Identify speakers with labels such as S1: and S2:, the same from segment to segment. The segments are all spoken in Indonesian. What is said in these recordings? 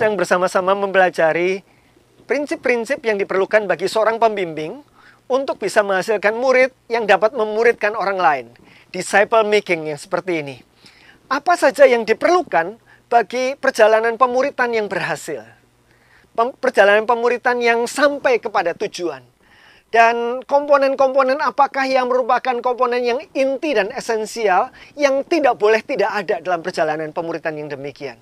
S1: sedang bersama-sama mempelajari prinsip-prinsip yang diperlukan bagi seorang pembimbing untuk bisa menghasilkan murid yang dapat memuridkan orang lain. Disciple making yang seperti ini. Apa saja yang diperlukan bagi perjalanan pemuritan yang berhasil? Perjalanan pemuritan yang sampai kepada tujuan. Dan komponen-komponen apakah yang merupakan komponen yang inti dan esensial yang tidak boleh tidak ada dalam perjalanan pemuritan yang demikian.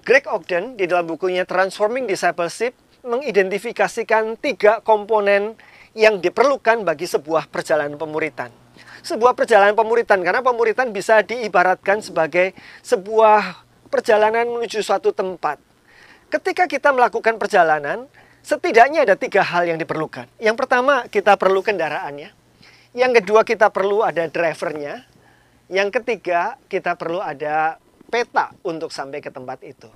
S1: Greg Ogden di dalam bukunya Transforming Discipleship mengidentifikasikan 3 komponen yang diperlukan bagi sebuah perjalanan pemuritan. Sebuah perjalanan pemuritan, karena pemuritan bisa diibaratkan sebagai sebuah perjalanan menuju suatu tempat. Ketika kita melakukan perjalanan, setidaknya ada 3 hal yang diperlukan. Yang pertama, kita perlu kendaraannya. Yang kedua, kita perlu ada drivernya. Yang ketiga, kita perlu ada peta untuk sampai ke tempat itu.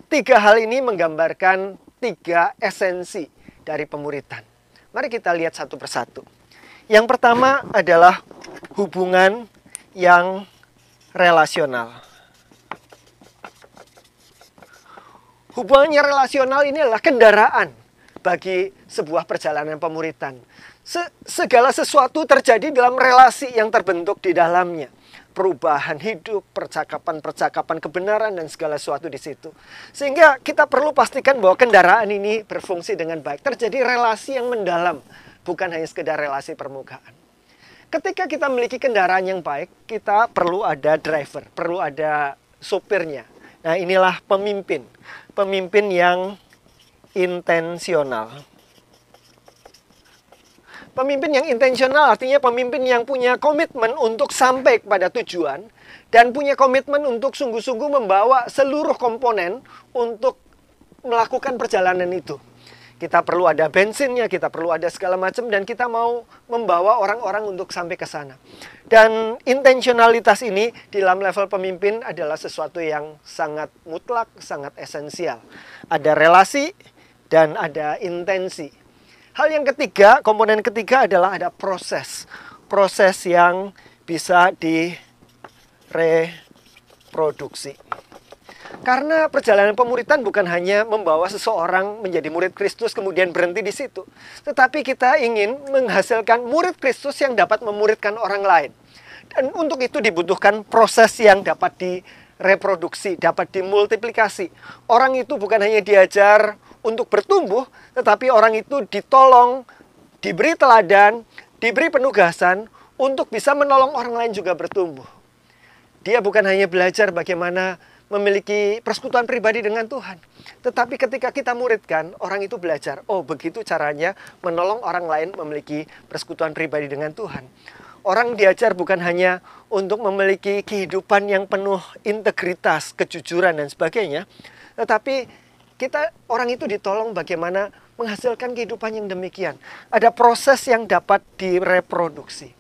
S1: 3 hal ini menggambarkan 3 esensi dari pemuritan. Mari kita lihat satu persatu. Yang pertama adalah hubungan yang relasional. Hubungan yang relasional ini adalah kendaraan bagi sebuah perjalanan pemuritan. Segala sesuatu terjadi dalam relasi yang terbentuk di dalamnya. Perubahan hidup, percakapan-percakapan kebenaran, dan segala sesuatu di situ. Sehingga kita perlu pastikan bahwa kendaraan ini berfungsi dengan baik. Terjadi relasi yang mendalam, bukan hanya sekedar relasi permukaan. Ketika kita memiliki kendaraan yang baik, kita perlu ada driver, perlu ada sopirnya. Nah, inilah pemimpin. Pemimpin yang intensional. Pemimpin yang intensional artinya pemimpin yang punya komitmen untuk sampai kepada tujuan dan punya komitmen untuk sungguh-sungguh membawa seluruh komponen untuk melakukan perjalanan itu. Kita perlu ada bensinnya, kita perlu ada segala macam, dan kita mau membawa orang-orang untuk sampai ke sana. Dan intensionalitas ini di dalam level pemimpin adalah sesuatu yang sangat mutlak, sangat esensial. Ada relasi dan ada intensi. Hal yang ketiga, komponen ketiga adalah ada proses. Proses yang bisa direproduksi. Karena perjalanan pemuritan bukan hanya membawa seseorang menjadi murid Kristus kemudian berhenti di situ. Tetapi kita ingin menghasilkan murid Kristus yang dapat memuridkan orang lain. Dan untuk itu dibutuhkan proses yang dapat direproduksi, dapat dimultiplikasi. Orang itu bukan hanya diajar untuk bertumbuh, tetapi orang itu ditolong, diberi teladan, diberi penugasan untuk bisa menolong orang lain juga bertumbuh. Dia bukan hanya belajar bagaimana memiliki persekutuan pribadi dengan Tuhan, tetapi ketika kita muridkan, orang itu belajar, oh begitu caranya menolong orang lain memiliki persekutuan pribadi dengan Tuhan. Orang diajar bukan hanya untuk memiliki kehidupan yang penuh integritas, kejujuran, dan sebagainya, tetapi orang itu ditolong bagaimana menghasilkan kehidupan yang demikian. Ada proses yang dapat direproduksi.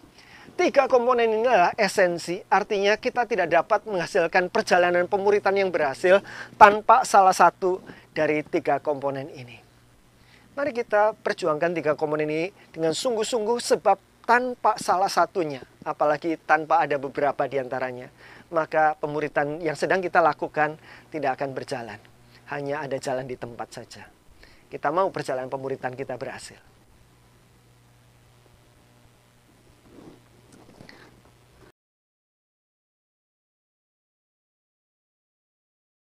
S1: 3 komponen ini adalah esensi, artinya kita tidak dapat menghasilkan perjalanan pemuritan yang berhasil tanpa salah satu dari 3 komponen ini. Mari kita perjuangkan 3 komponen ini dengan sungguh-sungguh, sebab tanpa salah satunya, apalagi tanpa ada beberapa di antaranya, maka pemuritan yang sedang kita lakukan tidak akan berjalan. Hanya ada jalan di tempat saja. Kita mau perjalanan pemuritan kita berhasil.